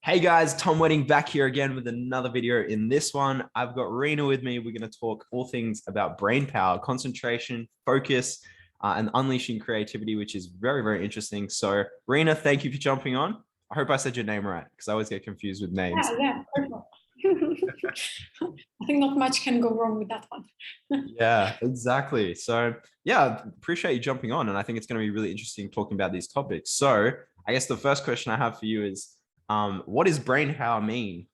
Hey guys, Tom Wedding back here again with another video. In this one, I've got Rina with me. We're going to talk all things about brain power, concentration, focus, and unleashing creativity, which is very, very interesting. So Rina, thank you for jumping on. I hope I said your name right because I always get confused with names. Yeah, perfect. I think not much can go wrong with that one. Yeah, exactly. So yeah, appreciate you jumping on. And I think it's going to be really interesting talking about these topics. So I guess the first question I have for you is, what does brain power mean?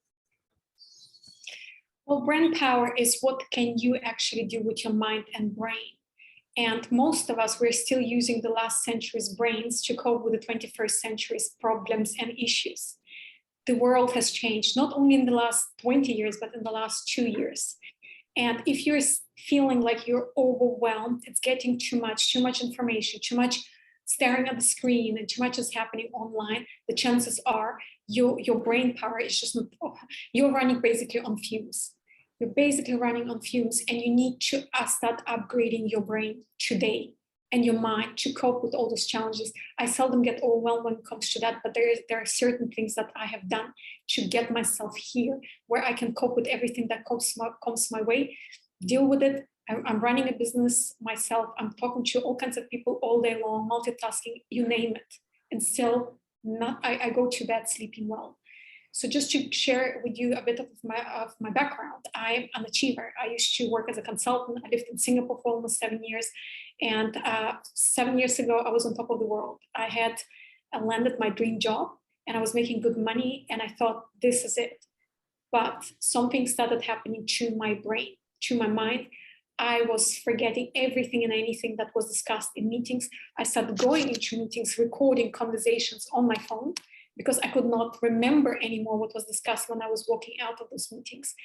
Well, brain power is what can you actually do with your mind and brain. And most of us, we're still using the last century's brains to cope with the 21st century's problems and issues. The world has changed, not only in the last 20 years, but in the last 2 years. And if you're feeling like you're overwhelmed, it's getting too much information, too much staring at the screen, and too much is happening online, the chances are your brain power is just not, you're running basically on fumes. You're basically running on fumes, and you need to start upgrading your brain today and your mind to cope with all those challenges. I seldom get overwhelmed when it comes to that, but there are certain things that I have done to get myself here where I can cope with everything that comes my way, deal with it. I'm running a business myself. I'm talking to all kinds of people all day long, multitasking, you name it. And still, I go to bed sleeping well. So just to share with you a bit of my background, I'm an achiever. I used to work as a consultant. I lived in Singapore for almost 7 years. And 7 years ago, I was on top of the world. I had landed my dream job and I was making good money. And I thought, this is it. But something started happening to my brain, to my mind. I was forgetting everything and anything that was discussed in meetings. I started going into meetings, recording conversations on my phone because I could not remember anymore what was discussed when I was walking out of those meetings.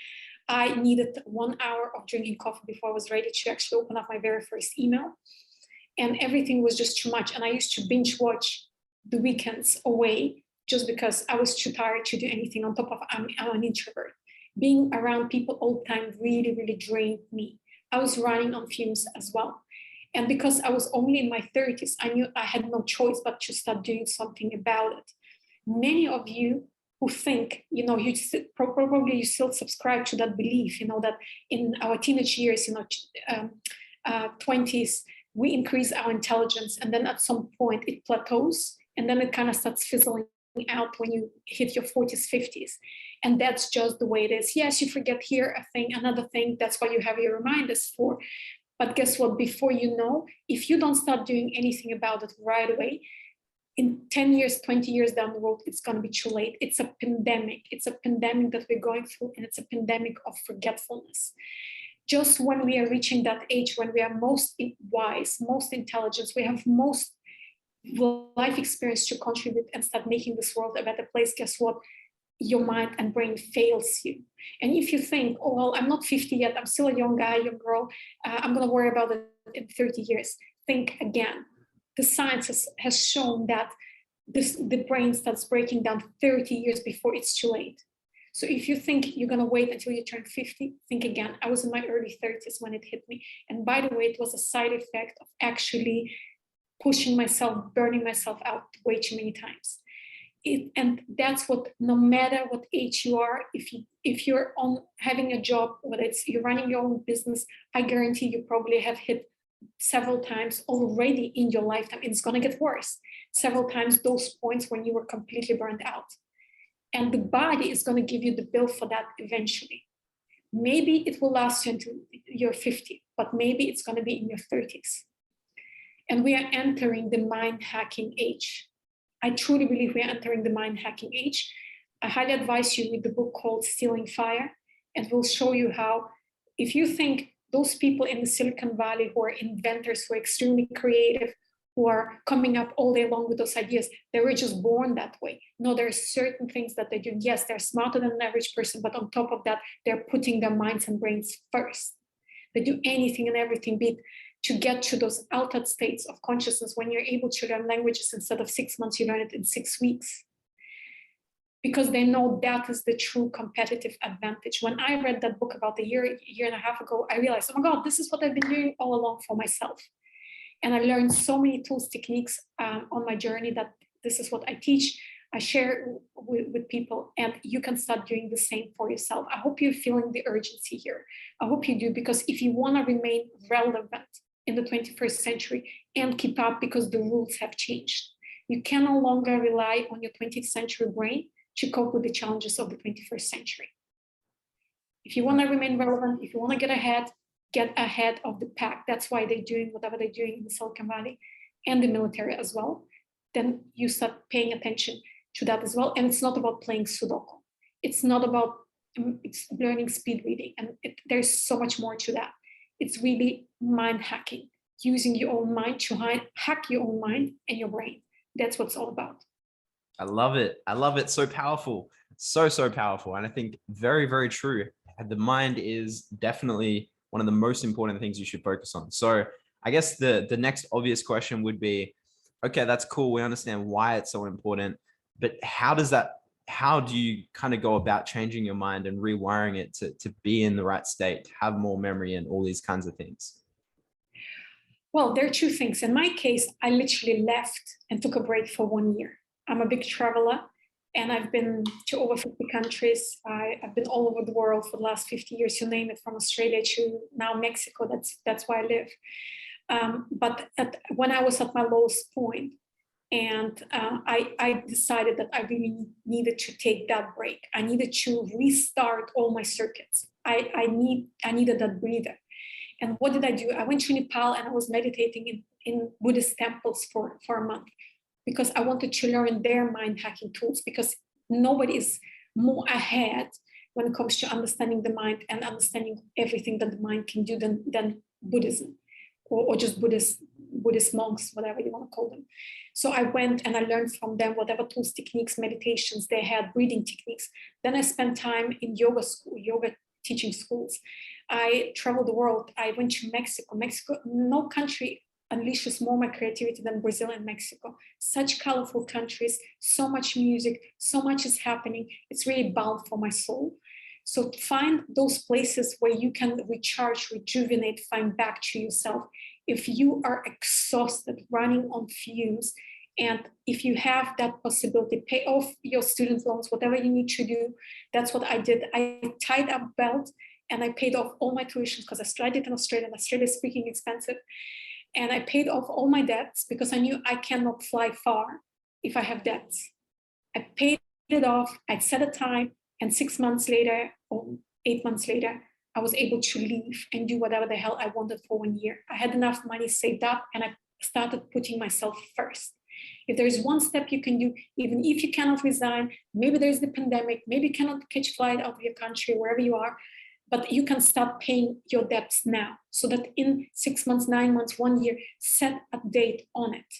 I needed 1 hour of drinking coffee before I was ready to actually open up my very first email. And everything was just too much. And I used to binge watch the weekends away just because I was too tired to do anything. On top of I'm an introvert. Being around people all the time really, really drained me. I was running on fumes as well. And because I was only in my 30s, I knew I had no choice but to start doing something about it. Many of you who think, you probably you still subscribe to that belief, that in our teenage years, 20s, we increase our intelligence, and then at some point it plateaus, and then it kind of starts fizzling out when you hit your 40s, 50s. And that's just the way it is. Yes, you forget here a thing, another thing. That's why you have your reminders for. But guess what? Before you know, if you don't start doing anything about it right away, in 10 years, 20 years down the road, it's going to be too late. It's a pandemic. It's a pandemic that we're going through, and it's a pandemic of forgetfulness. Just when we are reaching that age, when we are most wise, most intelligent, we have most life experience to contribute and start making this world a better place, guess what? Your mind and brain fails you. And if you think, oh, well, I'm not 50 yet, I'm still a young guy, young girl, I'm going to worry about it in 30 years. Think again. The science has shown that the brain starts breaking down 30 years before it's too late. So if you think you're going to wait until you turn 50, think again. I was in my early 30s when it hit me. And by the way, it was a side effect of actually pushing myself, burning myself out way too many times. And that's what, no matter what age you are, if you're on having a job, whether it's you're running your own business, I guarantee you probably have hit several times already in your lifetime. It's going to get worse. Several times those points when you were completely burned out. And the body is going to give you the bill for that eventually. Maybe it will last you until you're 50, but maybe it's going to be in your 30s. And we are entering the mind hacking age. I truly believe we are entering the mind hacking age. I highly advise you read the book called Stealing Fire, and we'll show you how, if you think those people in the Silicon Valley who are inventors, who are extremely creative, who are coming up all day long with those ideas, they were just born that way. No, there are certain things that they do. Yes, they're smarter than an average person, but on top of that, they're putting their minds and brains first. They do anything and everything, be it to get to those altered states of consciousness. When you're able to learn languages, instead of 6 months, you learn it in 6 weeks. Because they know that is the true competitive advantage. When I read that book about a year and a half ago, I realized, oh my God, this is what I've been doing all along for myself. And I learned so many tools, techniques on my journey that this is what I teach. I share with people, and you can start doing the same for yourself. I hope you're feeling the urgency here. I hope you do, because if you want to remain relevant in the 21st century and keep up, because the rules have changed, you can no longer rely on your 20th century brain to cope with the challenges of the 21st century. If you want to remain relevant, if you want to get ahead of the pack, that's why they're doing whatever they're doing in the Silicon Valley and the military as well, then you start paying attention to that as well. And it's not about playing Sudoku. It's not about it's learning speed reading. And there's so much more to that. It's really mind hacking, using your own mind to hack your own mind and your brain. That's what it's all about. I love it. I love it. So powerful. So powerful. And I think very, very true. The mind is definitely one of the most important things you should focus on. So I guess the next obvious question would be, okay, that's cool. We understand why it's so important, but how do you kind of go about changing your mind and rewiring it to be in the right state, to have more memory and all these kinds of things? Well, there are two things. In my case, I literally left and took a break for 1 year. I'm a big traveler, and I've been to over 50 countries. I've been all over the world for the last 50 years, you name it, from Australia to now Mexico. That's where I live. But when I was at my lowest point, and I decided that I really needed to take that break. I needed to restart all my circuits. I needed that breather. And what did I do? I went to Nepal and I was meditating in Buddhist temples for a month, because I wanted to learn their mind hacking tools, because nobody is more ahead when it comes to understanding the mind and understanding everything that the mind can do than Buddhism or just Buddhist monks, whatever you want to call them. So I went and I learned from them whatever tools, techniques, meditations they had, breathing techniques. Then I spent time in yoga teaching schools. I traveled the world. I went to Mexico. No country unleashes more my creativity than Brazil and Mexico. Such colorful countries, so much music, so much is happening. It's really bound for my soul. So find those places where you can recharge, rejuvenate, find back to yourself. If you are exhausted, running on fumes, and if you have that possibility, pay off your student loans, whatever you need to do. That's what I did. I tied up belt and I paid off all my tuitions, because I studied in Australia, and Australia is freaking expensive. And I paid off all my debts, because I knew I cannot fly far if I have debts. I paid it off. I set a time, and 6 months later, or 8 months later, I was able to leave and do whatever the hell I wanted for 1 year. I had enough money saved up, and I started putting myself first. If there is one step you can do, even if you cannot resign, maybe there's the pandemic, maybe you cannot catch flight out of your country, wherever you are, but you can start paying your debts now, so that in 6 months, 9 months, 1 year, set a date on it.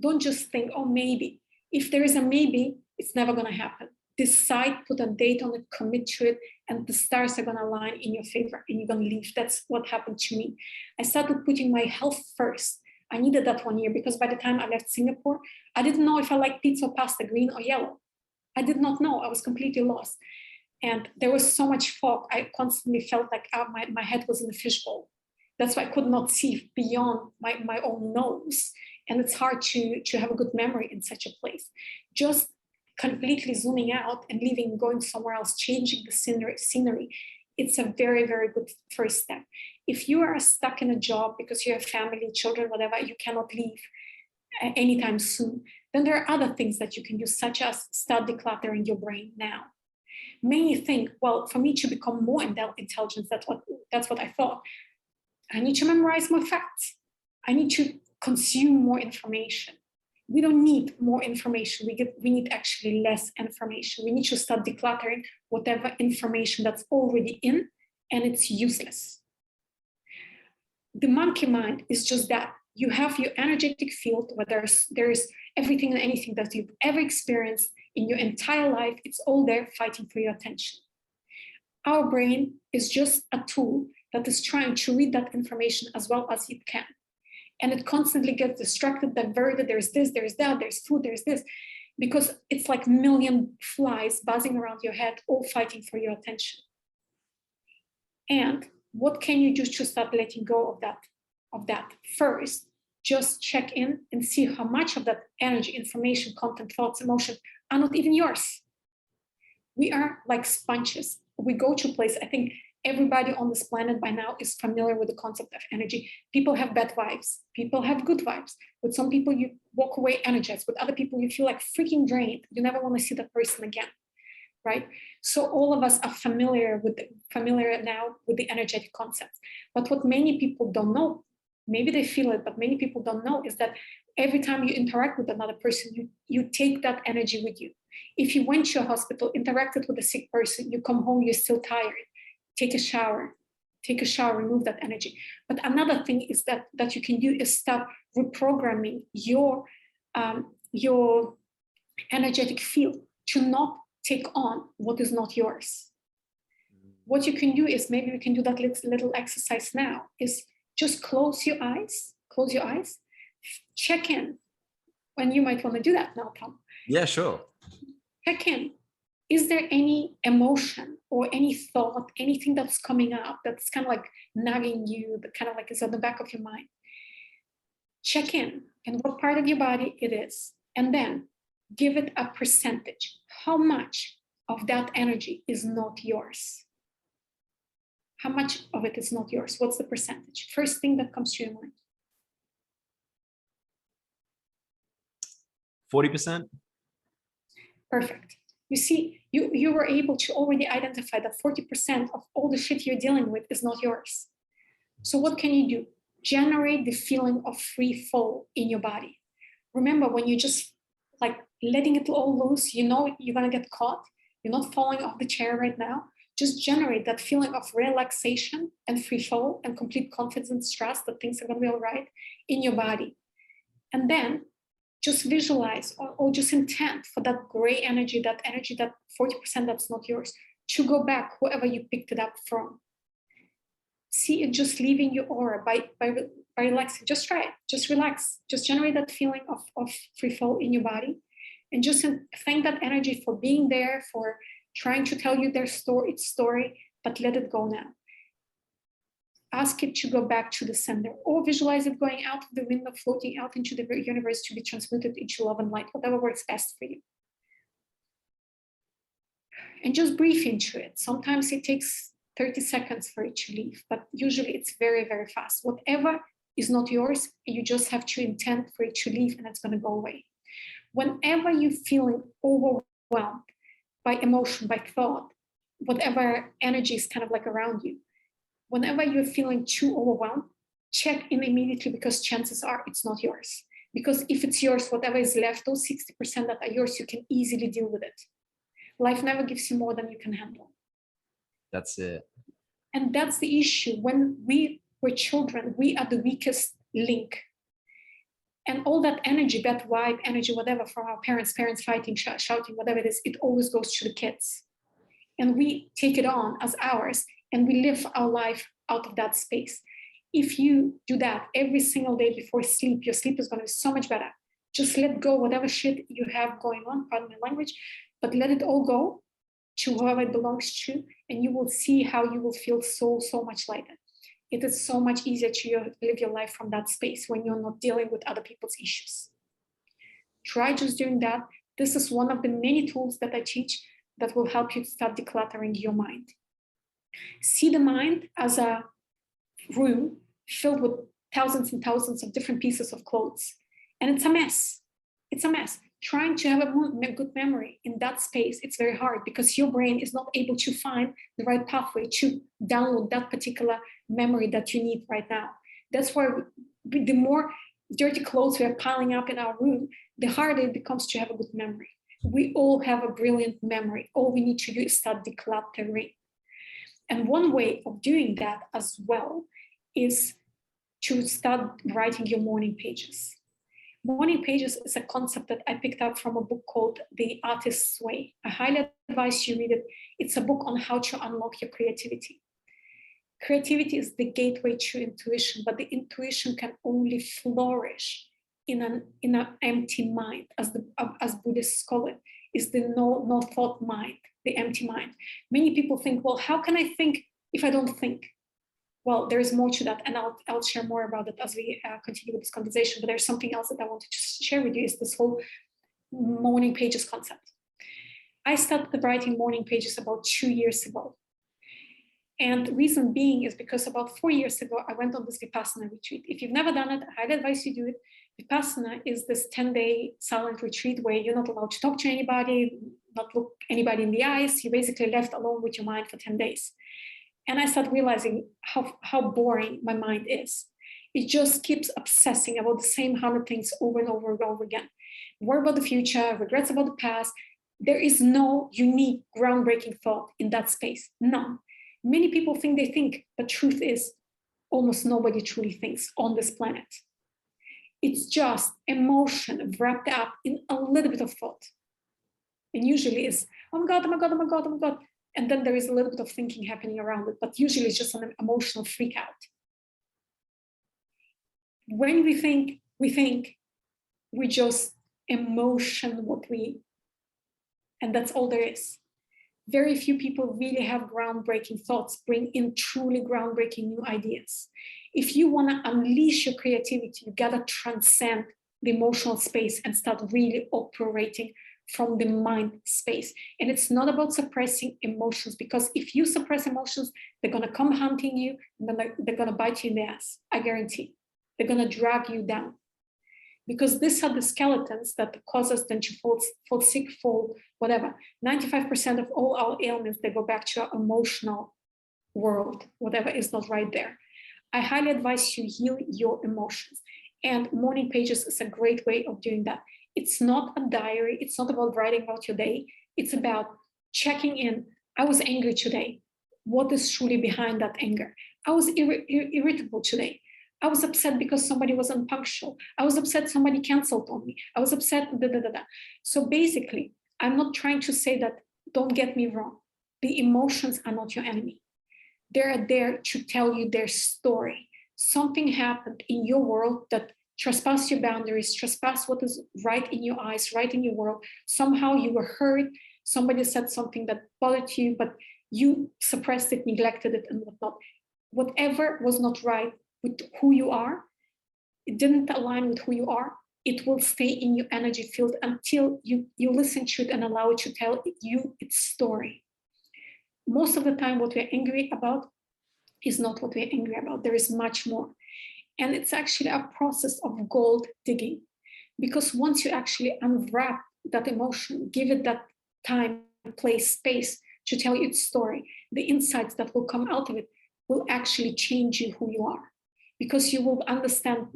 Don't just think, oh, maybe. If there is a maybe, it's never going to happen. Decide, put a date on it, commit to it, and the stars are going to align in your favor, and you're going to leave. That's what happened to me. I started putting my health first. I needed that 1 year, because by the time I left Singapore, I didn't know if I liked pizza or pasta, green or yellow. I did not know. I was completely lost. And there was so much fog. I constantly felt like my head was in a fishbowl. That's why I could not see beyond my own nose. And it's hard to have a good memory in such a place. Just completely zooming out and leaving, going somewhere else, changing the scenery. It's a very, very good first step. If you are stuck in a job because you have family, children, whatever, you cannot leave anytime soon, then there are other things that you can do, such as start decluttering your brain now. Many think, well, for me to become more intelligent, that's what I thought. I need to memorize more facts. I need to consume more information. We don't need more information. We need actually less information. We need to start decluttering whatever information that's already in, and it's useless. The monkey mind is just that. You have your energetic field where there's everything and anything that you've ever experienced in your entire life. It's all there fighting for your attention. Our brain is just a tool that is trying to read that information as well as it can. And it constantly gets distracted, diverted. There's this, there's that, there's food, there's this, because it's like a million flies buzzing around your head, all fighting for your attention. And what can you do to start letting go of that? First, just check in and see how much of that energy, information, content, thoughts, emotion are not even yours. We are like sponges. We go to a place, I think everybody on this planet by now is familiar with the concept of energy. People have bad vibes. People have good vibes. With some people, you walk away energized. With other people, you feel like freaking drained. You never want to see that person again, right? So all of us are familiar now with the energetic concepts. But what many people don't know, maybe they feel it, but many people don't know, is that every time you interact with another person, you take that energy with you. If you went to a hospital, interacted with a sick person, you come home, you're still tired. Take a shower, remove that energy. But another thing is that you can do is start reprogramming your energetic field to not take on what is not yours. What you can do is, maybe we can do that little exercise now, is just close your eyes, check in. When you might want to do that now, Tom. Yeah, sure. Check in. Is there any emotion or any thought, anything that's coming up that's kind of like nagging you, that kind of like is at the back of your mind? Check in and what part of your body it is. And then give it a percentage. How much of that energy is not yours? How much of it is not yours? What's the percentage? First thing that comes to your mind. 40%. Perfect. You see, you were able to already identify that 40% of all the shit you're dealing with is not yours. So what can you do? Generate the feeling of free fall in your body. Remember, when you just like letting it all loose, you know you're gonna get caught. You're not falling off the chair right now. Just generate that feeling of relaxation and free fall and complete confidence and trust that things are gonna be all right in your body. And then just visualize or just intend for that gray energy, that 40% that's not yours, to go back whoever you picked it up from. See it just leaving your aura by relaxing. Just try it. Just relax. Just generate that feeling of free fall in your body. And just thank that energy for being there, for trying to tell you its story, but let it go now. Ask it to go back to the sender, or visualize it going out of the window, floating out into the universe to be transmuted into love and light, whatever works best for you. And just breathe into it. Sometimes it takes 30 seconds for it to leave, but usually it's very, very fast. Whatever is not yours, you just have to intend for it to leave and it's going to go away. Whenever you're feeling overwhelmed by emotion, by thought, whatever energy is kind of like around you, whenever you're feeling too overwhelmed, check in immediately, because chances are it's not yours. Because if it's yours, whatever is left, those 60% that are yours, you can easily deal with it. Life never gives you more than you can handle. That's it. And that's the issue. When we were children, we are the weakest link. And all that energy, that vibe, energy, whatever, from our parents fighting, shouting, whatever it is, it always goes to the kids. And we take it on as ours, and we live our life out of that space. If you do that every single day before sleep, your sleep is going to be so much better. Just let go whatever shit you have going on, pardon my language, but let it all go to whoever it belongs to, and you will see how you will feel so much lighter. It is so much easier to live your life from that space when you're not dealing with other people's issues. Try just doing that. This is one of the many tools that I teach that will help you start decluttering your mind. See the mind as a room filled with thousands and thousands of different pieces of clothes. And it's a mess. It's a mess. Trying to have a good memory in that space, it's very hard, because your brain is not able to find the right pathway to download that particular memory that you need right now. That's why the more dirty clothes we are piling up in our room, the harder it becomes to have a good memory. We all have a brilliant memory. All we need to do is start decluttering. And one way of doing that as well is to start writing your morning pages. Morning pages is a concept that I picked up from a book called The Artist's Way. I highly advise you read it. It's a book on how to unlock your creativity. Creativity is the gateway to intuition, but the intuition can only flourish in an empty mind, as Buddhists call it, is the no thought mind, the empty mind. Many people think, well, how can I think if I don't think? well, there's more to that, and I'll share more about it as we continue with this conversation. But there's something else that I wanted to share with you, is this whole morning pages concept. I started writing morning pages about 2 years ago. And the reason being is because about 4 years ago, I went on this Vipassana retreat. If you've never done it, I highly advise you do it. Vipassana is this 10-day silent retreat where you're not allowed to talk to anybody, not look anybody in the eyes. You're basically left alone with your mind for 10 days. And I started realizing how boring my mind is. It just keeps obsessing about the same 100 things over and over and over again. Worry about the future, regrets about the past. There is no unique, groundbreaking thought in that space. None. Many people they think, but truth is, almost nobody truly thinks on this planet. It's just emotion wrapped up in a little bit of thought. And usually it's, oh my God, oh my God, oh my God, oh my God. And then there is a little bit of thinking happening around it, but usually it's just an emotional freak out. When we think, we just emotion and that's all there is. Very few people really have groundbreaking thoughts, bring in truly groundbreaking new ideas. If you want to unleash your creativity, you got to transcend the emotional space and start really operating from the mind space. And it's not about suppressing emotions, because if you suppress emotions, they're going to come hunting you, and then they're going to bite you in the ass. I guarantee. They're going to drag you down. Because these are the skeletons that cause us then to fall sick, fall whatever. 95% of all our ailments, they go back to our emotional world, whatever is not right there. I highly advise you heal your emotions. And morning pages is a great way of doing that. It's not a diary. It's not about writing about your day. It's about checking in. I was angry today. What is truly behind that anger? I was irritable today. I was upset because somebody was unpunctual. I was upset somebody canceled on me. I was upset, So basically, I'm not trying to say that, don't get me wrong, the emotions are not your enemy. They're there to tell you their story. Something happened in your world that trespassed your boundaries, trespassed what is right in your eyes, right in your world. Somehow you were hurt. Somebody said something that bothered you, but you suppressed it, neglected it, and whatnot. Whatever was not right with who you are, it didn't align with who you are, it will stay in your energy field until you listen to it and allow it to tell you its story. Most of the time, what we're angry about is not what we're angry about. There is much more. And it's actually a process of gold digging. Because once you actually unwrap that emotion, give it that time, place, space to tell you its story, the insights that will come out of it will actually change you who you are. Because you will understand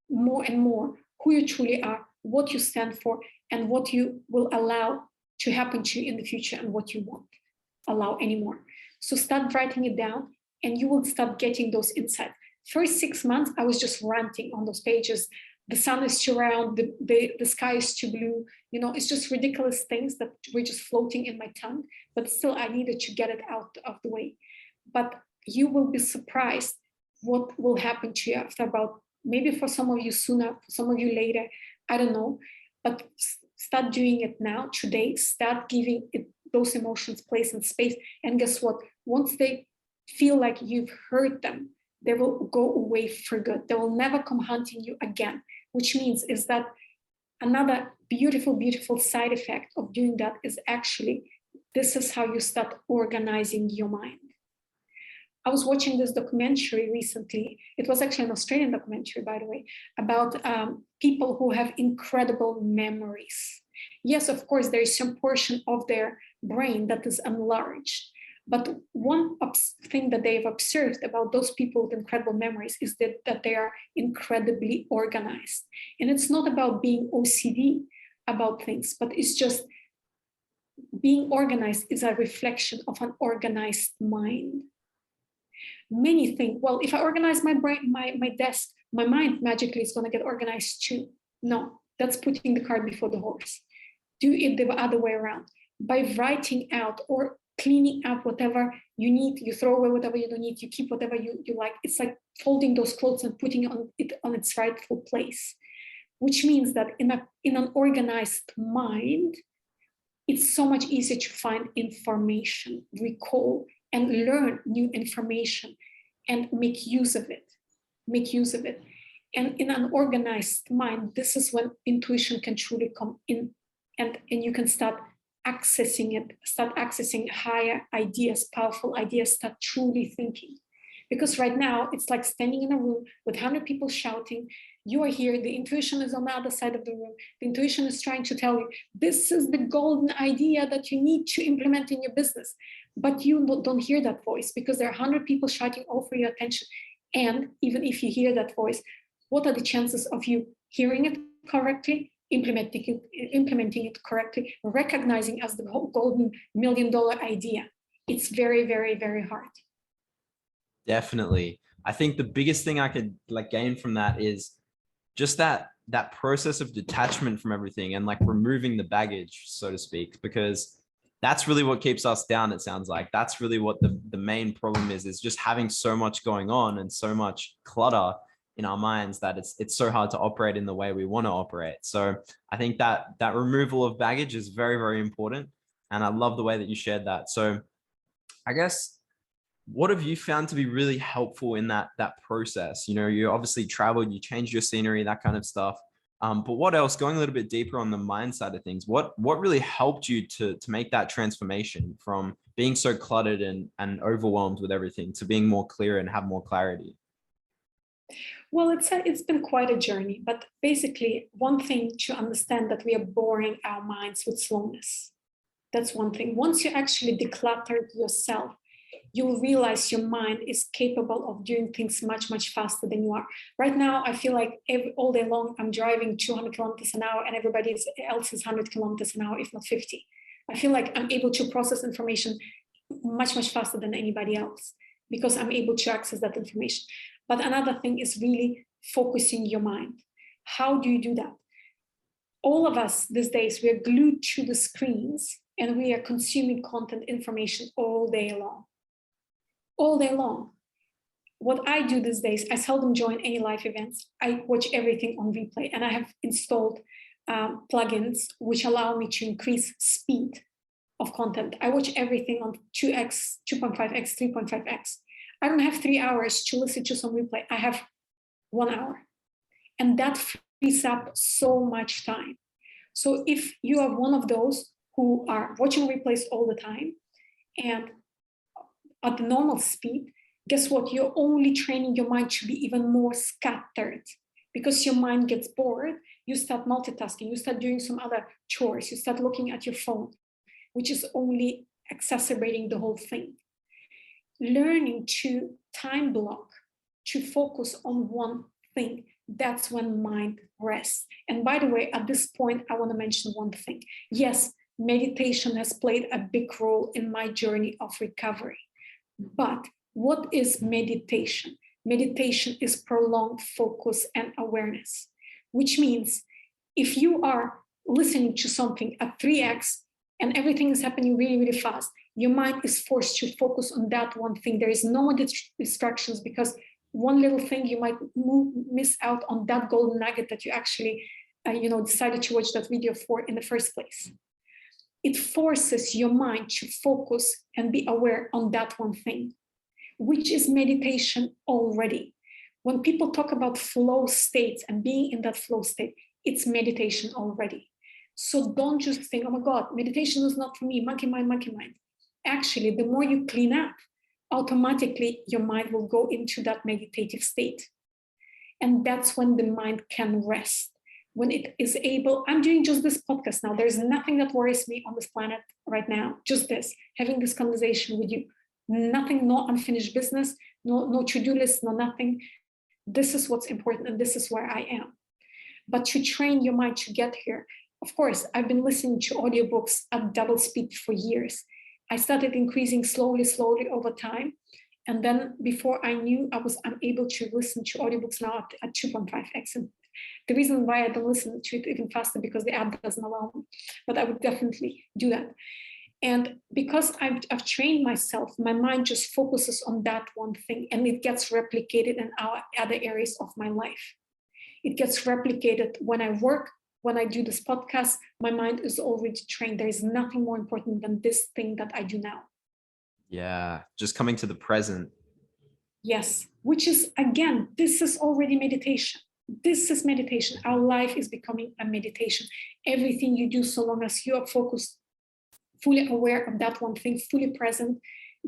more and more who you truly are, what you stand for, and what you will allow to happen to you in the future and what you won't allow anymore. So start writing it down and you will start getting those insights. First 6 months, I was just ranting on those pages. The sun is too round, the sky is too blue. It's just ridiculous things that were just floating in my tongue, but still I needed to get it out of the way. But you will be surprised what will happen to you after about, maybe for some of you sooner, for some of you later, I don't know, but start doing it now, today, start giving it those emotions place and space. And guess what? Once they feel like you've heard them, they will go away for good. They will never come hunting you again, which means is that another beautiful, beautiful side effect of doing that is actually, this is how you start organizing your mind. I was watching this documentary recently. It was actually an Australian documentary, by the way, about people who have incredible memories. Yes, of course, there is some portion of their brain that is enlarged. But one thing that they've observed about those people with incredible memories is that they are incredibly organized. And it's not about being OCD about things, but it's just being organized is a reflection of an organized mind. Many think, well, if I organize my brain, my desk, my mind magically is going to get organized too. No, that's putting the cart before the horse. Do it the other way around. By writing out or cleaning up whatever you need, you throw away whatever you don't need, you keep whatever you like. It's like folding those clothes and putting it on its rightful place, which means that in an organized mind, it's so much easier to find information, recall, and learn new information. and make use of it. Make use of it. And in an organized mind, this is when intuition can truly come in, and you can start accessing it, start accessing higher ideas, powerful ideas, start truly thinking. Because right now it's like standing in a room with 100 people shouting. You are here, the intuition is on the other side of the room. The intuition is trying to tell you, this is the golden idea that you need to implement in your business. But you don't hear that voice because there are 100 people shouting all for your attention. And even if you hear that voice, what are the chances of you hearing it correctly, implementing it correctly, recognizing as the whole golden $1 million idea? It's very, very, very hard. Definitely. I think the biggest thing I could gain from that is just that process of detachment from everything and removing the baggage, so to speak, because that's really what keeps us down. It sounds like that's really what the main problem is just having so much going on and so much clutter in our minds that it's so hard to operate in the way we want to operate. So I think that removal of baggage is very, very important. And I love the way that you shared that. So I guess, what have you found to be really helpful in that process? You obviously traveled, you changed your scenery, that kind of stuff. But what else, going a little bit deeper on the mind side of things, what really helped you to make that transformation from being so cluttered and overwhelmed with everything to being more clear and have more clarity? Well, it's been quite a journey, but basically one thing to understand that we are boring our minds with slowness. That's one thing. Once you actually declutter yourself, you will realize your mind is capable of doing things much, much faster than you are. Right now, I feel like all day long, I'm driving 200 kilometers an hour and everybody else is 100 kilometers an hour, if not 50. I feel like I'm able to process information much, much faster than anybody else because I'm able to access that information. But another thing is really focusing your mind. How do you do that? All of us these days, we are glued to the screens and we are consuming content, information all day long. All day long. What I do these days, I seldom join any live events. I watch everything on replay, and I have installed plugins which allow me to increase speed of content. I watch everything on 2x, 2.5x, 3.5x. I don't have 3 hours to listen to some replay. I have 1 hour. And that frees up so much time. So if you are one of those who are watching replays all the time and at the normal speed, guess what? You're only training your mind to be even more scattered because your mind gets bored. You start multitasking, you start doing some other chores, you start looking at your phone, which is only exacerbating the whole thing. Learning to time block, to focus on one thing, that's when mind rests. And by the way, at this point, I want to mention one thing. Yes, meditation has played a big role in my journey of recovery. But what is meditation? Meditation is prolonged focus and awareness, which means if you are listening to something at 3x and everything is happening really, really fast, your mind is forced to focus on that one thing. There is no more distractions because one little thing you might miss out on that golden nugget that you actually decided to watch that video for in the first place. It forces your mind to focus and be aware on that one thing, which is meditation already. When people talk about flow states and being in that flow state, it's meditation already. So don't just think, oh my God, meditation is not for me, monkey mind, monkey mind. Actually, the more you clean up, automatically your mind will go into that meditative state. And that's when the mind can rest. When it is able, I'm doing just this podcast now. There's nothing that worries me on this planet right now. Just this, having this conversation with you. Nothing, no unfinished business, no to-do list, no nothing. This is what's important and this is where I am. But to train your mind to get here, of course, I've been listening to audiobooks at double speed for years. I started increasing slowly over time. And then before I knew, I'm able to listen to audiobooks now at 2.5x. And the reason why I don't listen to it even faster because the app doesn't allow me, but I would definitely do that. And because I've trained myself, my mind just focuses on that one thing and it gets replicated in our other areas of my life. It gets replicated when I work, when I do this podcast, my mind is already trained. There is nothing more important than this thing that I do now. Yeah, just coming to the present. Yes, which is, again, this is already meditation. This is meditation. Our life is becoming a meditation. Everything you do, so long as you are focused, fully aware of that one thing, fully present,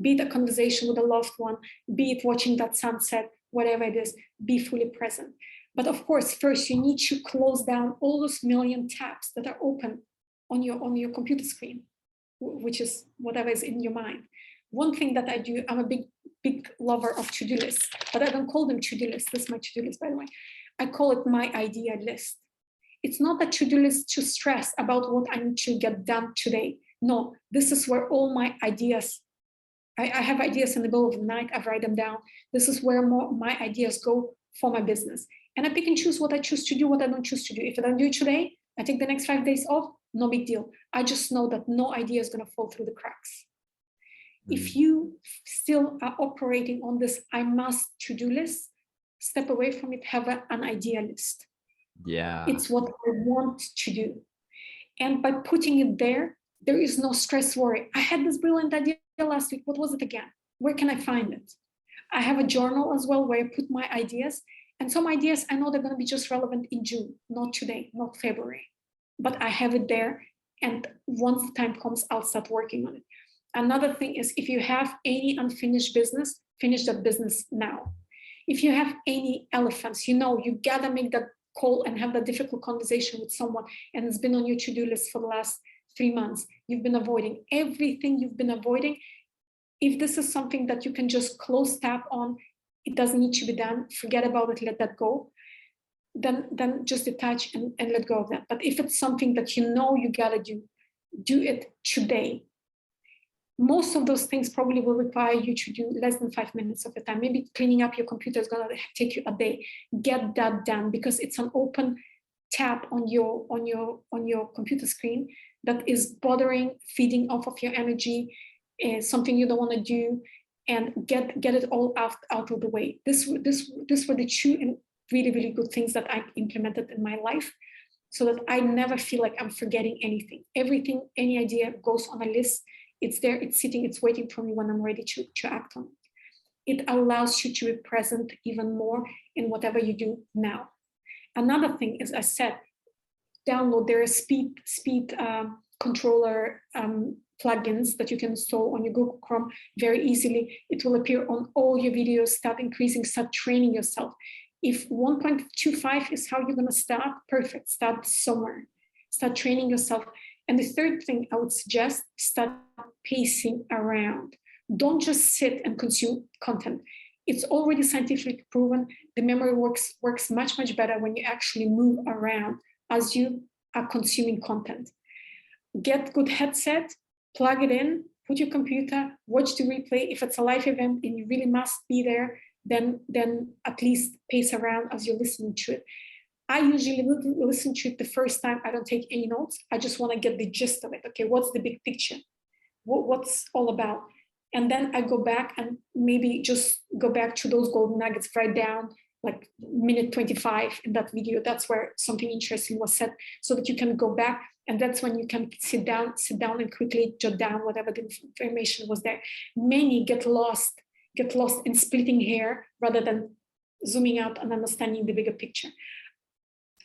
be it a conversation with a loved one, be it watching that sunset, whatever it is, be fully present. But of course, first you need to close down all those million tabs that are open on your computer screen, which is whatever is in your mind. One thing that I do, I'm a big lover of to-do lists, but I don't call them to-do lists. This is my to-do list, by the way. I call it my idea list. It's not a to-do list to stress about what I need to get done today. No, this is where all my ideas, I have ideas in the middle of the night, I write them down. This is where my ideas go for my business. And I pick and choose what I choose to do, what I don't choose to do. If I don't do it today, I take the next 5 days off, no big deal. I just know that no idea is going to fall through the cracks. If you still are operating on this I must to-do list, step away from it, have an idea list. Yeah. It's what I want to do. And by putting it there, there is no stress, worry. I had this brilliant idea last week. What was it again? Where can I find it? I have a journal as well where I put my ideas. And some ideas, I know they're going to be just relevant in June, not today, not February. But I have it there. And once the time comes, I'll start working on it. Another thing is, if you have any unfinished business, finish that business now. If you have any elephants, you gotta make that call and have that difficult conversation with someone, and it's been on your to-do list for the last 3 months. You've been avoiding everything you've been avoiding. If this is something that you can just close tab on, it doesn't need to be done, forget about it, let that go. Then just detach and let go of that. But if it's something that you gotta do it today. Most of those things probably will require you to do less than 5 minutes of the time. Maybe cleaning up your computer is going to take you a day. Get that done, because it's an open tab on your computer screen that is bothering, feeding off of your energy, something you don't want to do, and get it all out of the way. This were the two and really, really good things that I implemented in my life, so that I never feel like I'm forgetting anything. Everything, any idea goes on a list. It's there, it's sitting, it's waiting for me when I'm ready to act on it. It allows you to be present even more in whatever you do now. Another thing is, I said, download, there are speed controller plugins that you can install on your Google Chrome very easily. It will appear on all your videos. Start increasing, start training yourself. If 1.25 is how you're going to start, perfect. Start somewhere. Start training yourself. And the third thing I would suggest, start pacing around. Don't just sit and consume content. It's already scientifically proven the memory works much, much better when you actually move around as you are consuming content. Get good headset, plug it in, put your computer, watch the replay. If it's a live event and you really must be there, then at least pace around as you're listening to it. I usually listen to it the first time. I don't take any notes. I just want to get the gist of it. Okay, what's the big picture? What's all about? And then I go back and maybe just go back to those golden nuggets, write down like minute 25 in that video. That's where something interesting was said, so that you can go back. And that's when you can sit down and quickly jot down whatever the information was there. Many get lost in splitting hair rather than zooming out and understanding the bigger picture.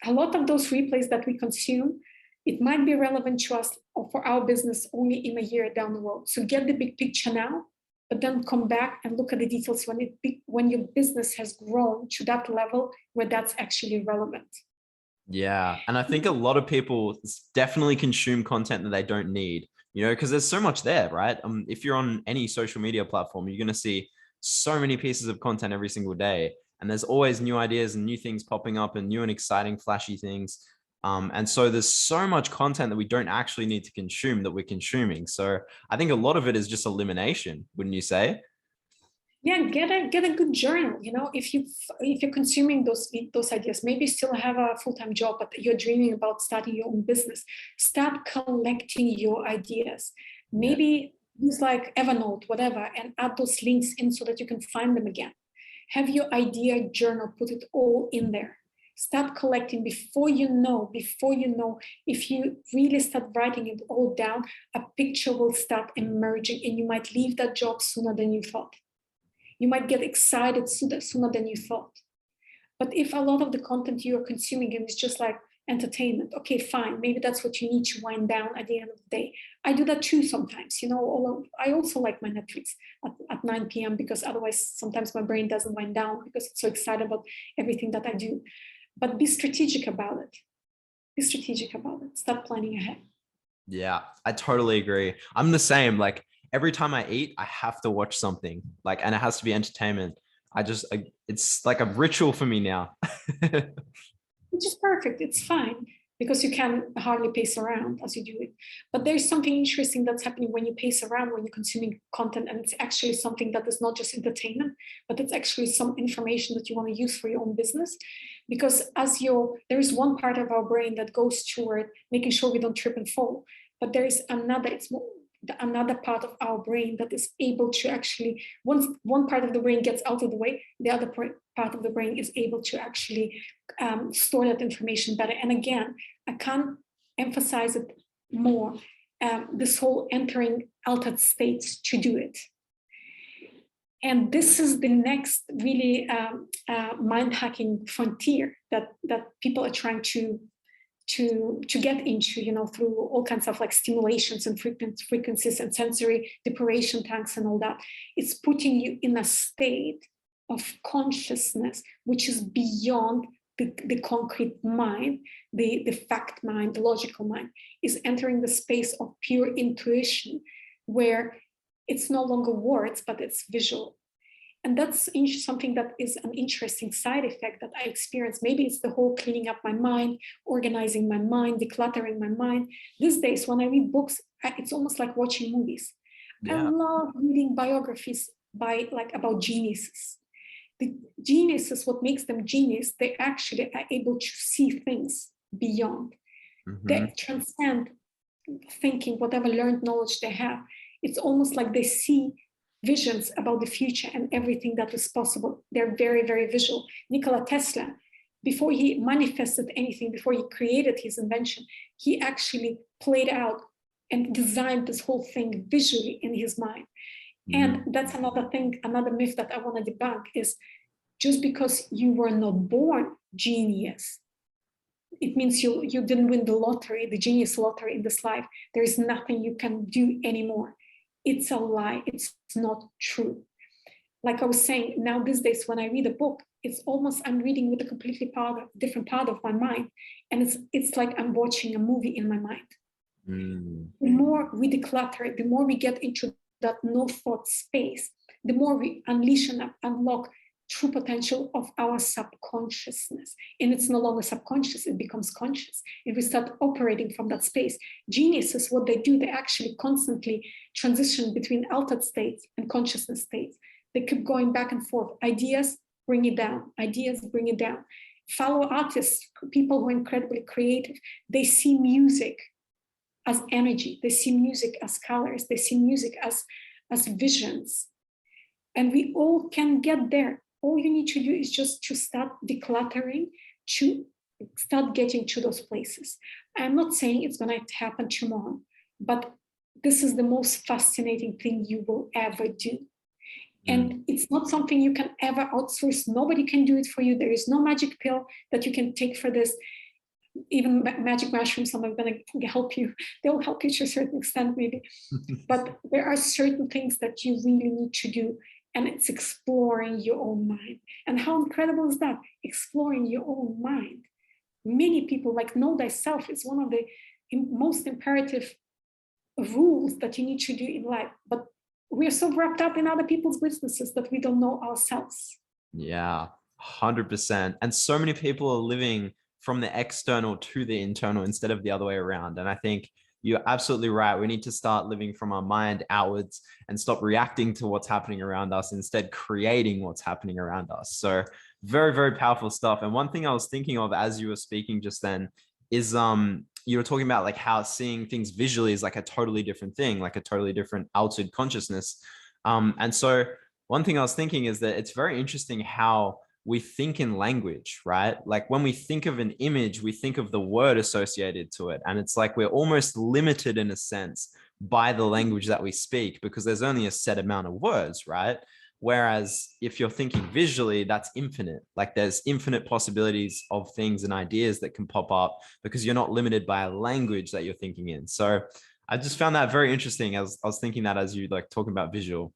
A lot of those replays that we consume, it might be relevant to us or for our business only in a year down the road. So get the big picture now, but then come back and look at the details when your business has grown to that level where that's actually relevant. Yeah. And I think a lot of people definitely consume content that they don't need, because there's so much there, right? If you're on any social media platform, you're going to see so many pieces of content every single day. And there's always new ideas and new things popping up and new and exciting, flashy things. And so there's so much content that we don't actually need to consume that we're consuming. So I think a lot of it is just elimination, wouldn't you say? Yeah, get a good journal. If you're consuming those ideas, maybe you still have a full-time job, but you're dreaming about starting your own business. Start collecting your ideas. Maybe use like Evernote, whatever, and add those links in so that you can find them again. Have your idea journal, put it all in there. Start collecting before you know, if you really start writing it all down, a picture will start emerging and you might leave that job sooner than you thought. You might get excited sooner than you thought. But if a lot of the content you are consuming is just like entertainment, okay, fine, maybe that's what you need to wind down at the end of the day. I do that too sometimes, you know. I also like my Netflix at 9 p.m. because otherwise sometimes my brain doesn't wind down because it's so excited about everything that I do. But be strategic about it. Be strategic about it. Start planning ahead. Yeah, I totally agree. I'm the same. Like every time I eat, I have to watch something, like, and it has to be entertainment. It's like a ritual for me now. Which is perfect. It's fine because you can hardly pace around as you do it. But there's something interesting that's happening when you pace around, when you're consuming content, and it's actually something that is not just entertainment, but it's actually some information that you want to use for your own business. Because there is one part of our brain that goes toward making sure we don't trip and fall, but there is another part of our brain that is able to actually, once one part of the brain gets out of the way, the other part of the brain is able to actually store that information better. And again, I can't emphasize it more, this whole entering altered states to do it. And this is the next really mind hacking frontier that people are trying to get into, you know, through all kinds of like stimulations and frequencies and sensory deprivation tanks and all that. It's putting you in a state of consciousness which is beyond the concrete mind, the fact mind, the logical mind, is entering the space of pure intuition, where it's no longer words, but it's visual. And that's something that is an interesting side effect that I experience. Maybe it's the whole cleaning up my mind, organizing my mind, decluttering my mind. These days, when I read books, it's almost like watching movies. Yeah. I love reading biographies about geniuses. The geniuses, what makes them genius, they actually are able to see things beyond. Mm-hmm. They transcend thinking, whatever learned knowledge they have. It's almost like they see visions about the future and everything that is possible. They're very, very visual. Nikola Tesla, before he manifested anything, before he created his invention, he actually played out and designed this whole thing visually in his mind. And that's another thing, another myth that I want to debunk is just because you were not born genius, it means you didn't win the lottery, the genius lottery in this life. There is nothing you can do anymore. It's a lie. It's not true. Like I was saying, now these days when I read a book, it's almost I'm reading with a completely different part of my mind. And it's like I'm watching a movie in my mind. The more we declutter, the more we get into that no thought space, the more we unleash and unlock true potential of our subconsciousness. And it's no longer subconscious, it becomes conscious. If we start operating from that space, geniuses, what they do, they actually constantly transition between altered states and consciousness states. They keep going back and forth. Ideas, bring it down. Ideas, bring it down. Follow artists, people who are incredibly creative. They see music as energy. They see music as colors. They see music as visions. And we all can get there. All you need to do is just to start decluttering, to start getting to those places. I'm not saying it's going to happen tomorrow, but this is the most fascinating thing you will ever do. And it's not something you can ever outsource. Nobody can do it for you. There is no magic pill that you can take for this. Even magic mushrooms, some are going to help you. They'll help you to a certain extent, maybe. But there are certain things that you really need to do. And it's exploring your own mind. And how incredible is that? Exploring your own mind. Many people, like, know thyself is one of the most imperative rules that you need to do in life. But we are so wrapped up in other people's businesses that we don't know ourselves. Yeah, 100%. And so many people are living from the external to the internal instead of the other way around. And I think you're absolutely right. We need to start living from our mind outwards and stop reacting to what's happening around us, instead creating what's happening around us. So very, very powerful stuff. And one thing I was thinking of as you were speaking just then is you were talking about like how seeing things visually is like a totally different thing, like a totally different altered consciousness. And so one thing I was thinking is that it's very interesting how we think in language, right? Like when we think of an image, we think of the word associated to it. And it's like we're almost limited in a sense by the language that we speak because there's only a set amount of words, right? Whereas if you're thinking visually, that's infinite. Like there's infinite possibilities of things and ideas that can pop up because you're not limited by a language that you're thinking in. So I just found that very interesting. I was thinking that as you like talking about visual.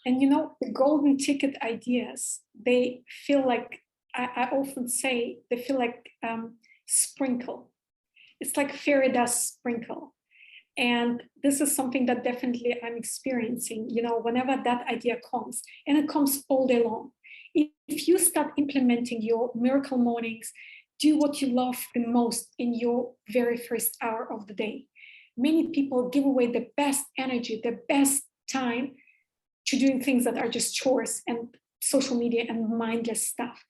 And the golden ticket ideas, they feel like, I often say, they feel like sprinkle. It's like fairy dust sprinkle. And this is something that definitely I'm experiencing, whenever that idea comes, and it comes all day long. If you start implementing your miracle mornings, do what you love the most in your very first hour of the day. Many people give away the best energy, the best time to doing things that are just chores and social media and mindless stuff.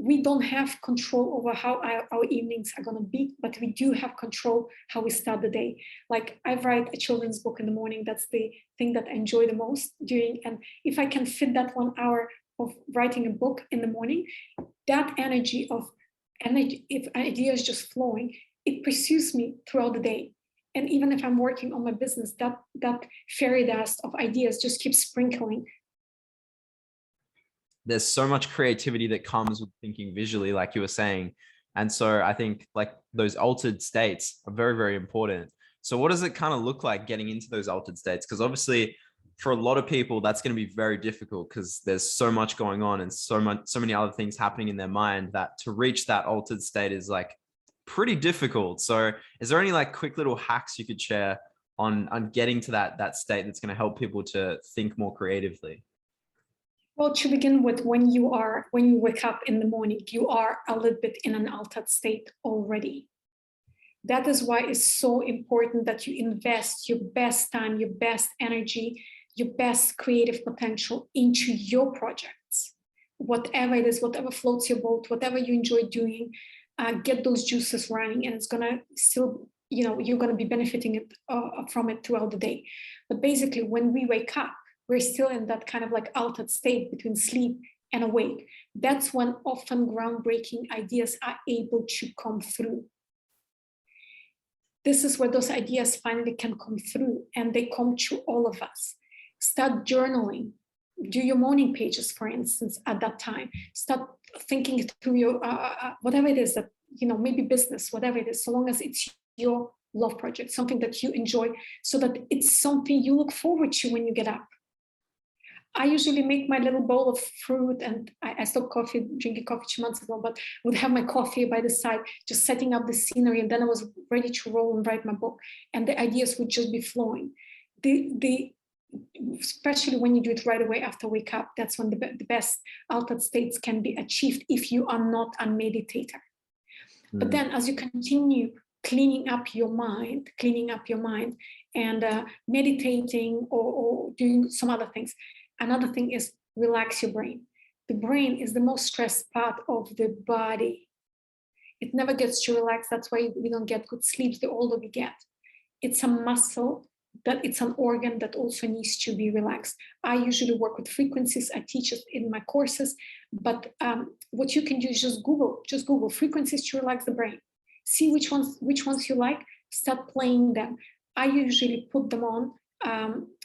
We don't have control over how our evenings are going to be, but we do have control how we start the day. Like I write a children's book in the morning. That's the thing that I enjoy the most doing. And if I can fit that 1 hour of writing a book in the morning, that energy, if ideas just flowing, it pursues me throughout the day. And even if I'm working on my business, that fairy dust of ideas just keeps sprinkling. There's so much creativity that comes with thinking visually, like you were saying. And so I think like those altered states are very, very important. So what does it kind of look like getting into those altered states? Because obviously for a lot of people, that's going to be very difficult because there's so much going on and so many other things happening in their mind that to reach that altered state is like pretty difficult. So is there any like quick little hacks you could share on getting to that state that's going to help people to think more creatively? Well, to begin with, when you wake up in the morning, you are a little bit in an altered state already. That is why it's so important that you invest your best time, your best energy, your best creative potential into your projects. Whatever it is, whatever floats your boat, whatever you enjoy doing, get those juices running, and it's gonna still, you're gonna be benefiting from it throughout the day. But basically, when we wake up, we're still in that kind of like altered state between sleep and awake. That's when often groundbreaking ideas are able to come through. This is where those ideas finally can come through, and they come to all of us. Start journaling. Do your morning pages, for instance, at that time. Start thinking through your, whatever it is that, maybe business, whatever it is, so long as it's your love project, something that you enjoy, so that it's something you look forward to when you get up. I usually make my little bowl of fruit, and I stopped drinking coffee 2 months ago, but would have my coffee by the side, just setting up the scenery, and then I was ready to roll and write my book, and the ideas would just be flowing. Especially when you do it right away after wake up, that's when the best altered states can be achieved if you are not a meditator. But then as you continue cleaning up your mind and meditating or doing some other things, another thing is relax your brain. The brain is the most stressed part of the body. It never gets to relax. That's why we don't get good sleep the older we get. It's a muscle, that it's an organ that also needs to be relaxed. I usually work with frequencies. I teach it in my courses, but what you can do is just Google frequencies to relax the brain. See which ones you like, start playing them. I usually put them on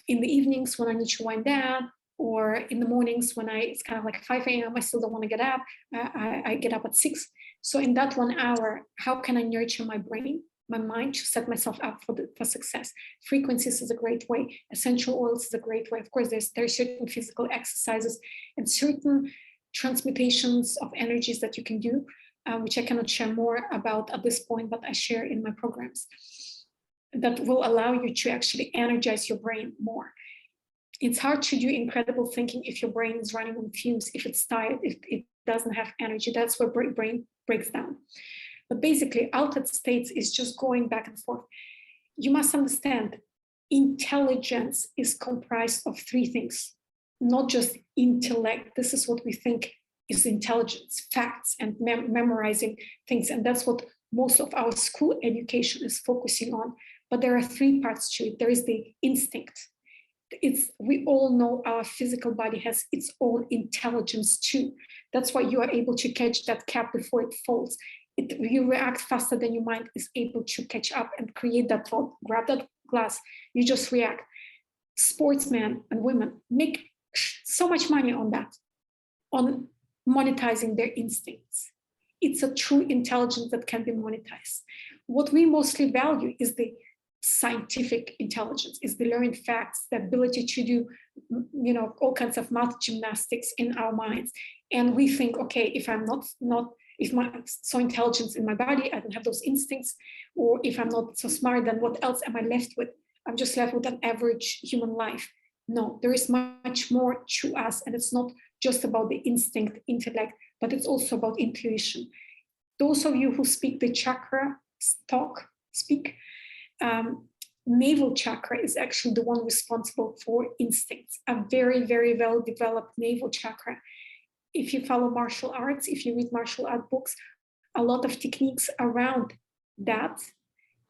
in the evenings when I need to wind down, or in the mornings when it's kind of like 5 a.m. I still don't want to get up. I get up at 6. So in that 1 hour, how can I nurture my brain, my mind, to set myself up for success? Frequencies is a great way. Essential oils is a great way. Of course, there's certain physical exercises and certain transmutations of energies that you can do, which I cannot share more about at this point, but I share in my programs, that will allow you to actually energize your brain more. It's hard to do incredible thinking if your brain is running on fumes, if it's tired, if it doesn't have energy. That's where brain breaks down. But basically, altered states is just going back and forth. You must understand, intelligence is comprised of 3 things, not just intellect. This is what we think is intelligence, facts, and memorizing things. And that's what most of our school education is focusing on. But there are 3 parts to it. There is the instinct. We all know our physical body has its own intelligence too. That's why you are able to catch that cap before it falls. You react faster than your mind is able to catch up and create that thought. Grab that glass, you just react. Sportsmen and women make so much money on that, on monetizing their instincts. It's a true intelligence that can be monetized. What we mostly value is the scientific intelligence, is the learned facts, the ability to do, all kinds of math gymnastics in our minds. And we think, okay, if I'm not if I'm so intelligent in my body, I don't have those instincts, or if I'm not so smart, then what else am I left with? I'm just left with an average human life. No, there is much more to us, and it's not just about the instinct, intellect, but it's also about intuition. Those of you who speak the chakra speak, navel chakra is actually the one responsible for instincts, a very, very well developed navel chakra. If you follow martial arts, if you read martial art books, a lot of techniques around that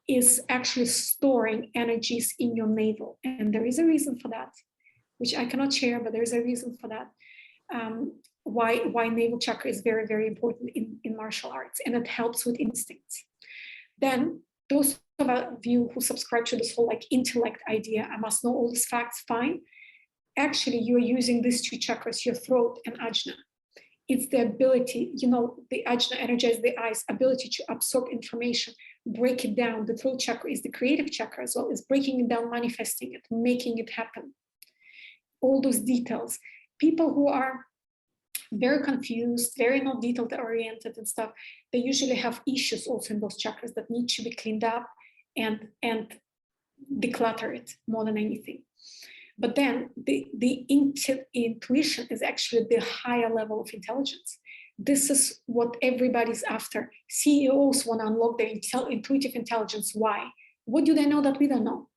is actually storing energies in your navel. And there is a reason for that, which I cannot share, but there's a reason for that. Why navel chakra is very, very important in martial arts, and it helps with instincts. Then those of you who subscribe to this whole intellect idea, I must know all these facts, fine. Actually, you're using these two chakras, your throat and ajna. It's the ability, the ajna energizes the eyes, ability to absorb information, break it down. The throat chakra is the creative chakra as well, is breaking it down, manifesting it, making it happen. All those details. People who are very confused, very not detail oriented and stuff, they usually have issues also in those chakras that need to be cleaned up and declutter it more than anything. But then the intuition is actually the higher level of intelligence. This is what everybody's after. CEOs want to unlock their intuitive intelligence. Why? What do they know that we don't know?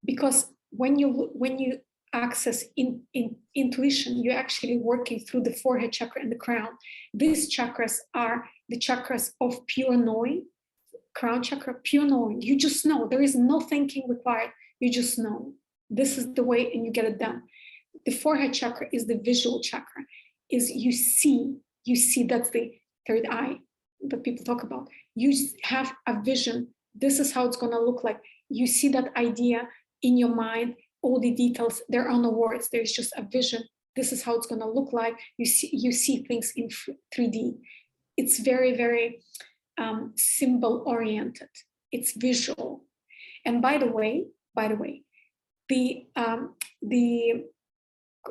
Because when you access intuition, you're actually working through the forehead chakra and the crown. These chakras are the chakras of pure knowing. Crown chakra, pure knowing. You just know. There is no thinking required. You just know. This is the way, and you get it done. The forehead chakra is the visual chakra. Is you see, that's the third eye that people talk about. You have a vision. This is how it's going to look like. You see that idea in your mind, all the details, there are no words. There's just a vision. This is how it's going to look like. You see things in 3D. It's very, very symbol oriented. It's visual. And by the way,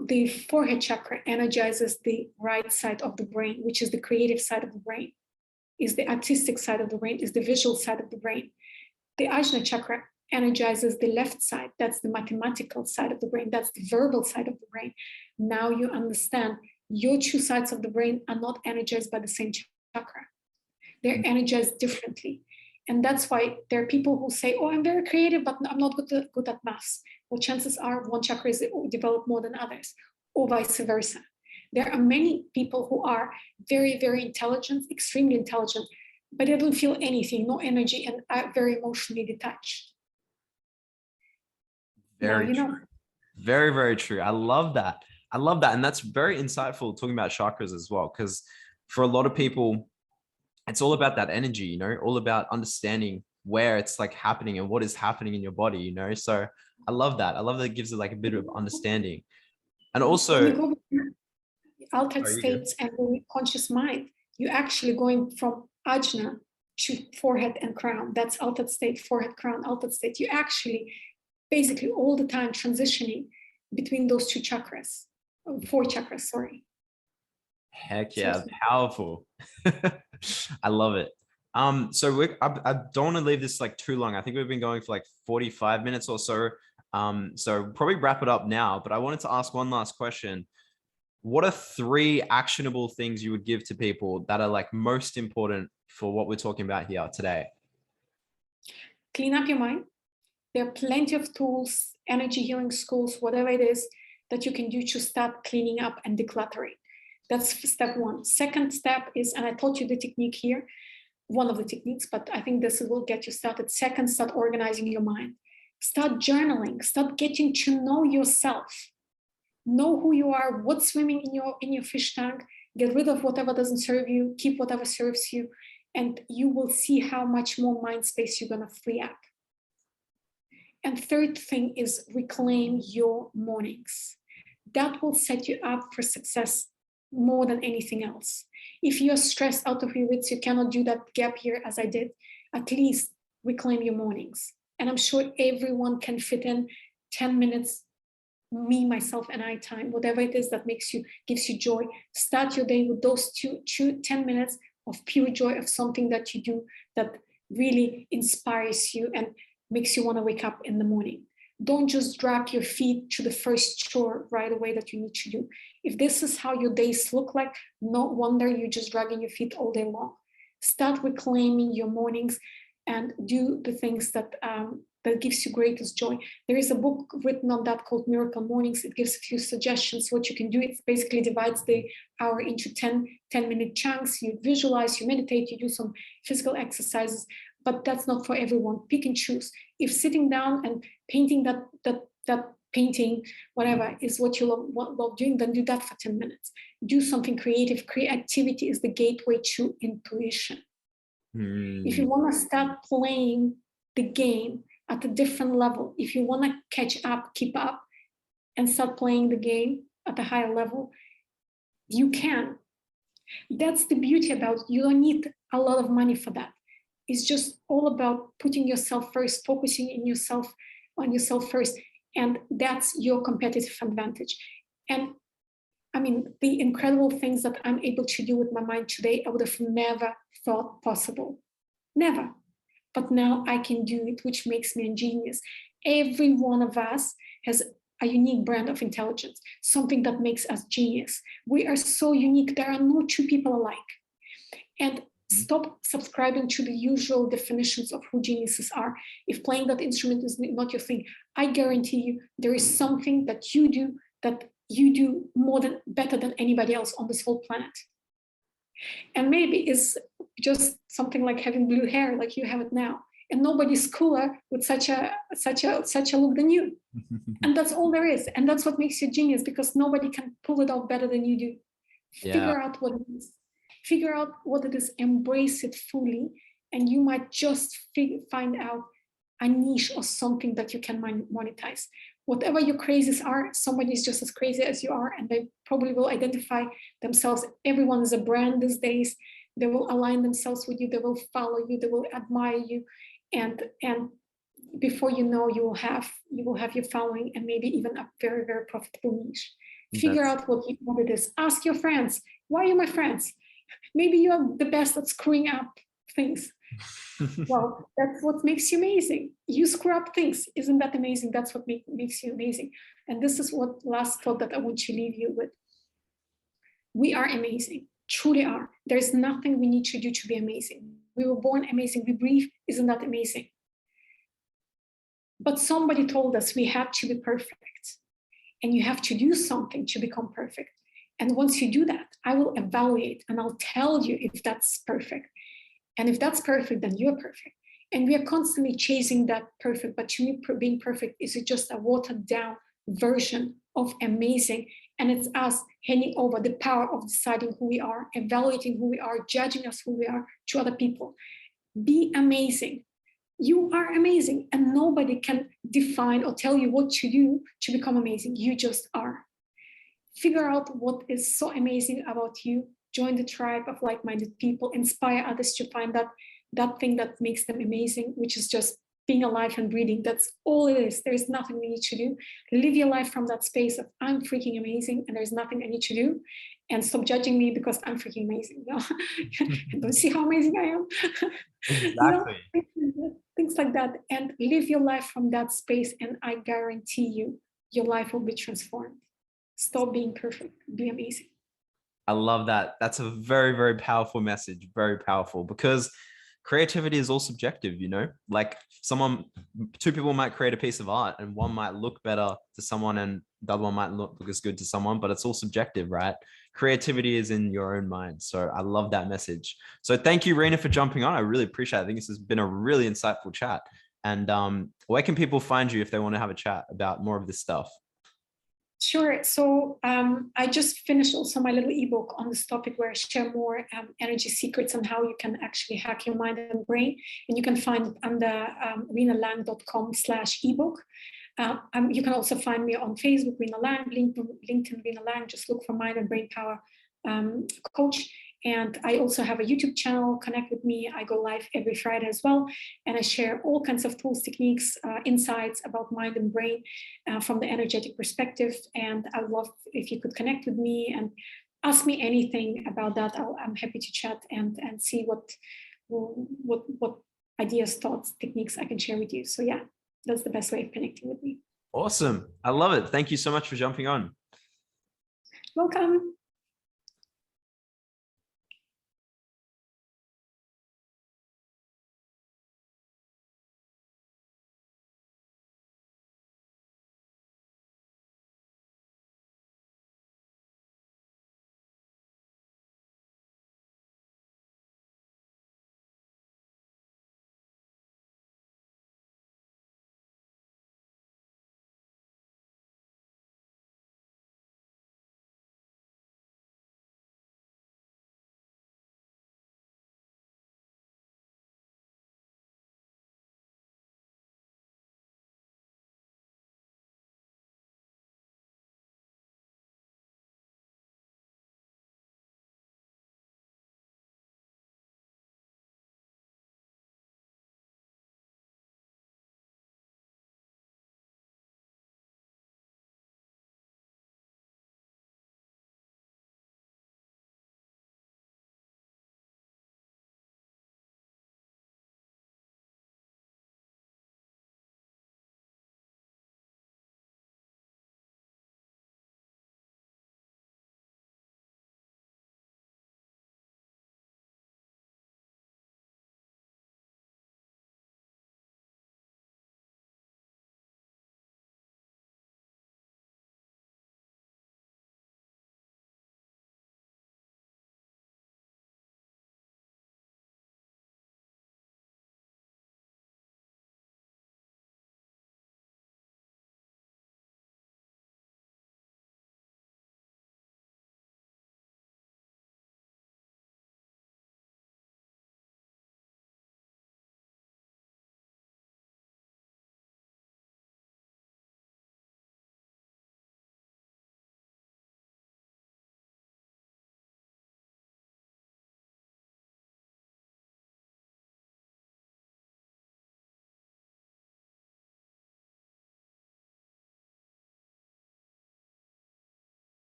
the forehead chakra energizes the right side of the brain, which is the creative side of the brain, is the artistic side of the brain, is the visual side of the brain. The ajna chakra energizes the left side. That's the mathematical side of the brain. That's the verbal side of the brain. Now you understand your two sides of the brain are not energized by the same chakra. They're energized differently. And that's why there are people who say, oh, I'm very creative, but I'm not good at maths. Well, chances are one chakra is developed more than others, or vice versa. There are many people who are very, very intelligent, extremely intelligent, but they don't feel anything, no energy, and are very emotionally detached. Very true. Very, very true. I love that. And that's very insightful talking about chakras as well, because for a lot of people, it's all about that energy, all about understanding where it's happening and what is happening in your body, So I love that. I love that it gives it a bit of understanding. And also altered states and the conscious mind, you're actually going from ajna to forehead and crown. That's altered state, forehead, crown, altered state. You actually basically all the time transitioning between those two chakras, 4 chakras, sorry. Heck yeah, powerful. I love it. So I don't want to leave this too long. I think we've been going for 45 minutes or so. So probably wrap it up now, but I wanted to ask one last question. What are 3 actionable things you would give to people that are most important for what we're talking about here today? Clean up your mind. There are plenty of tools, energy healing schools, whatever it is that you can do to start cleaning up and decluttering. That's step 1. Second step is, and I taught you the technique here, one of the techniques, but I think this will get you started. Second, start organizing your mind. Start journaling. Start getting to know yourself. Know who you are, what's swimming in your fish tank. Get rid of whatever doesn't serve you. Keep whatever serves you. And you will see how much more mind space you're going to free up. And third thing is reclaim your mornings. that will set you up for success more than anything else. If you're stressed out of your wits, you cannot do that gap year as I did, at least reclaim your mornings. And I'm sure everyone can fit in 10 minutes, me, myself, and I time, whatever it is that gives you joy. Start your day with those 10 minutes of pure joy, of something that you do that really inspires you and makes you want to wake up in the morning. Don't just drag your feet to the first chore right away that you need to do. If this is how your days look like, no wonder you're just dragging your feet all day long. Start reclaiming your mornings and do the things that gives you greatest joy. There is a book written on that called Miracle Mornings. It gives a few suggestions what you can do. It basically divides the hour into 10-minute chunks. You visualize, you meditate, you do some physical exercises, but that's not for everyone. Pick and choose. If sitting down and painting that painting, whatever, is what you love doing, then do that for 10 minutes. Do something creative. Creativity is the gateway to intuition. If you want to start playing the game at a different level, if you want to catch up, keep up, and start playing the game at a higher level, you can. That's the beauty about it. You don't need a lot of money for that. It's just all about putting yourself first, focusing on yourself first, and that's your competitive advantage. And I mean, the incredible things that I'm able to do with my mind today, I would have never thought possible. Never. But now I can do it, which makes me a genius. Every one of us has a unique brand of intelligence, something that makes us genius. We are so unique. There are no two people alike. And stop subscribing to the usual definitions of who geniuses are. If playing that instrument is not your thing, I guarantee you there is something that you do better than anybody else on this whole planet. And maybe it's just something like having blue hair like you have it now. And nobody's cooler with such a look than you. And that's all there is. And that's what makes you genius, because nobody can pull it off better than you do. Figure out what it is. Figure out what it is, embrace it fully, and you might just find out a niche or something that you can monetize. Whatever your crazes are, somebody is just as crazy as you are, and they probably will identify themselves. Everyone is a brand these days. They will align themselves with you. They will follow you. They will admire you, and before you know, you will have your following, and maybe even a very, very profitable niche. Figure out what it is. Ask your friends, why are you my friends? Maybe you are the best at screwing up things. Well, that's what makes you amazing. You screw up things. Isn't that amazing? That's what makes you amazing. And this is what last thought that I want to leave you with. We are amazing, truly are. There's nothing we need to do to be amazing. We were born amazing. We breathe. Isn't that amazing? But somebody told us we had to be perfect, and you have to do something to become perfect. And once you do that, I will evaluate and I'll tell you if that's perfect. And if that's perfect, then you're perfect. And we are constantly chasing that perfect. But to me, being perfect is just a watered down version of amazing. And it's us handing over the power of deciding who we are, evaluating who we are, judging us who we are to other people. Be amazing. You are amazing. And nobody can define or tell you what to do to become amazing. You just are. Figure out what is so amazing about you. Join the tribe of like-minded people. Inspire others to find that thing that makes them amazing, which is just being alive and breathing. That's all it is. There's nothing we need to do. Live your life from that space of I'm freaking amazing and there's nothing I need to do. And stop judging me because I'm freaking amazing. You know? Don't see how amazing I am. Exactly. You know, things like that. And live your life from that space. And I guarantee you, your life will be transformed. Stop being perfect. Be amazing. I love that. That's a very, very powerful message. Very powerful, because creativity is all subjective, you know, like two people might create a piece of art and one might look better to someone and the other one might look as good to someone, but it's all subjective, right? Creativity is in your own mind. So I love that message. So thank you, Rina, for jumping on. I really appreciate it. I think this has been a really insightful chat. And where can people find you if they want to have a chat about more of this stuff? Sure. So I just finished also my little ebook on this topic where I share more energy secrets on how you can actually hack your mind and brain. And you can find it under rinalang.com/ebook. You can also find me on Facebook, Rina Lang, LinkedIn, Rina Lang. Just look for Mind and Brain Power Coach. And I also have a YouTube channel. Connect with me. I go live every Friday as well. And I share all kinds of tools, techniques, insights about mind and brain from the energetic perspective. And I would love if you could connect with me and ask me anything about that. I'm happy to chat and see what ideas, thoughts, techniques I can share with you. So yeah, that's the best way of connecting with me. Awesome. I love it. Thank you so much for jumping on. Welcome.